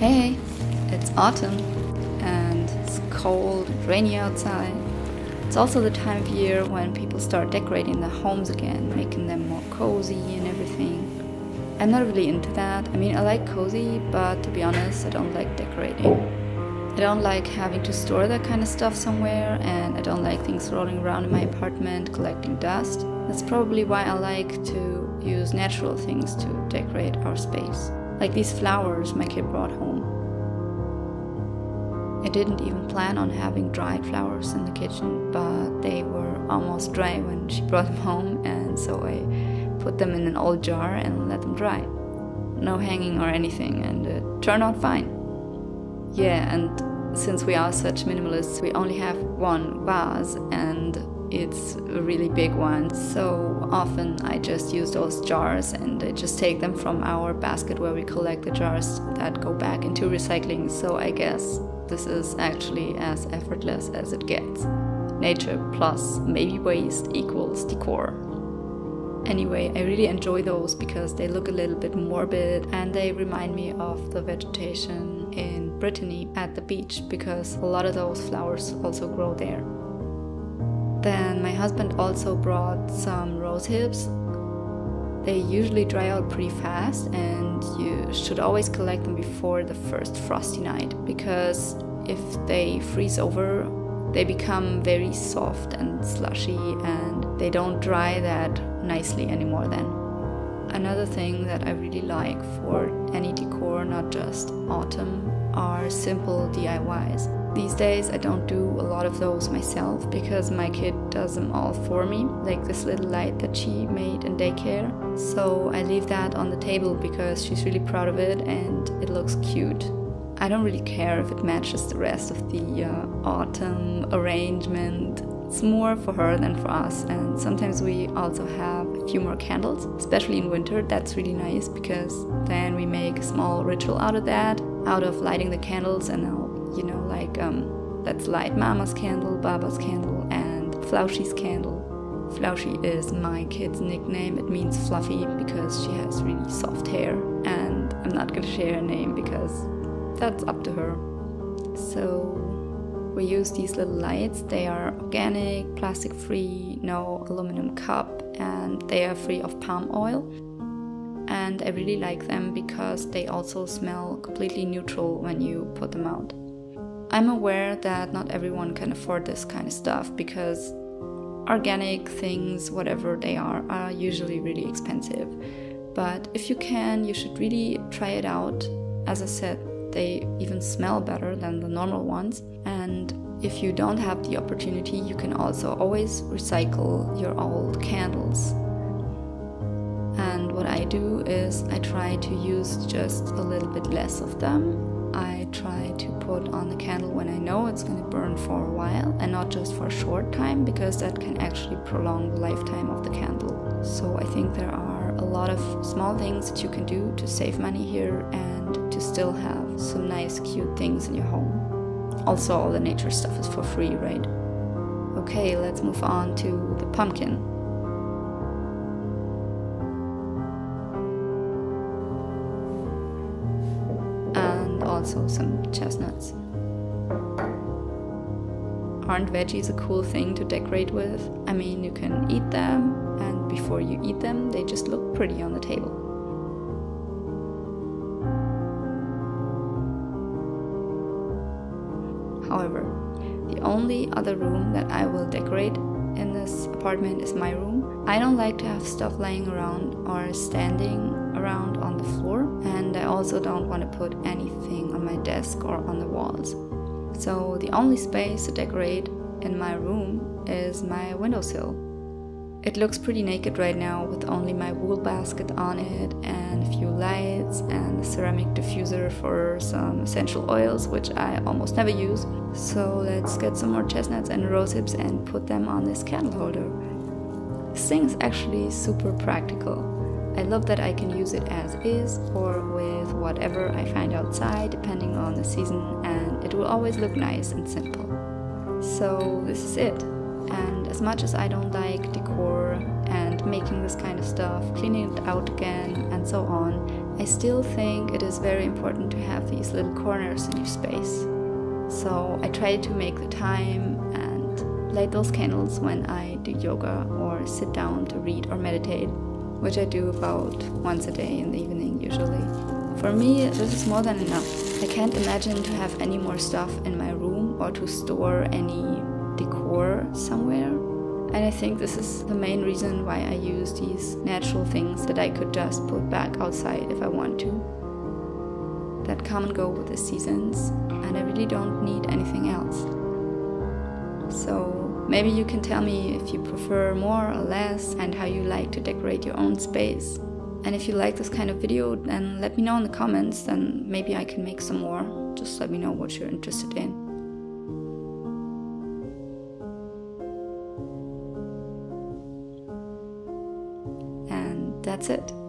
Hey, it's autumn and it's cold and rainy outside. It's also the time of year when people start decorating their homes again, making them more cozy and everything. I'm not really into that. I mean, I like cozy, but to be honest, I don't like decorating. I don't like having to store that kind of stuff somewhere, and I don't like things rolling around in my apartment collecting dust. That's probably why I like to use natural things to decorate our space. Like these flowers my kid brought home. I didn't even plan on having dried flowers in the kitchen, but they were almost dry when she brought them home, and so I put them in an old jar and let them dry. No hanging or anything, and it turned out fine. Yeah, and since we are such minimalists, we only have one vase, and it's a really big one, so often I just use those jars and I just take them from our basket where we collect the jars that go back into recycling. So I guess this is actually as effortless as it gets. Nature plus maybe waste equals decor. Anyway, I really enjoy those because they look a little bit morbid and they remind me of the vegetation in Brittany at the beach, because a lot of those flowers also grow there. Then my husband also brought some rose hips. They usually dry out pretty fast, and you should always collect them before the first frosty night, because if they freeze over, they become very soft and slushy and they don't dry that nicely anymore then. Another thing that I really like for any decor, not just autumn, are simple DIYs. These days I don't do a lot of those myself because my kid does them all for me, like this little light that she made in daycare. So I leave that on the table because she's really proud of it and it looks cute. I don't really care if it matches the rest of the autumn arrangement. It's more for her than for us, and sometimes we also have a few more candles, especially in winter. That's really nice because then we make a small ritual out of that, out of lighting the candles, and I'll, let's light Mama's candle, Baba's candle, and Flauschi's candle. Flauschie is my kid's nickname. It means fluffy because she has really soft hair, and I'm not gonna share her name because that's up to her. So we use these little lights. They are organic, plastic free, no aluminum cup, and they are free of palm oil. And I really like them because they also smell completely neutral when you put them out. I'm aware that not everyone can afford this kind of stuff because organic things, whatever they are usually really expensive. But if you can, you should really try it out. As I said, they even smell better than the normal ones. And if you don't have the opportunity, you can also always recycle your old candles. And what I do is I try to use just a little bit less of them. I try to put on the candle when I know it's going to burn for a while and not just for a short time, because that can actually prolong the lifetime of the candle. So I think there are a lot of small things that you can do to save money here and to still have some nice cute things in your home. Also, all the nature stuff is for free, right? Okay, let's move on to the pumpkin. And also some chestnuts. Aren't veggies a cool thing to decorate with? I mean, you can eat them, and before you eat them, they just look pretty on the table. However, the only other room that I will decorate in this apartment is my room. I don't like to have stuff laying around or standing around on the floor, and I also don't want to put anything on my desk or on the walls. So the only space to decorate in my room is my windowsill. It looks pretty naked right now with only my wool basket on it and a few lights and a ceramic diffuser for some essential oils, which I almost never use. So let's get some more chestnuts and rose hips and put them on this candle holder. This thing is actually super practical. I love that I can use it as is or with whatever I find outside depending on the season, and it will always look nice and simple. So this is it. And as much as I don't like decor and making this kind of stuff, cleaning it out again and so on, I still think it is very important to have these little corners in your space. So I try to make the time and light those candles when I do yoga or sit down to read or meditate, which I do about once a day in the evening usually. For me, this is more than enough. I can't imagine to have any more stuff in my room or to store any decor somewhere. And I think this is the main reason why I use these natural things that I could just put back outside if I want to, that come and go with the seasons, and I really don't need anything else. So maybe you can tell me if you prefer more or less and how you like to decorate your own space. And if you like this kind of video, then let me know in the comments, then maybe I can make some more. Just let me know what you're interested in. That's it.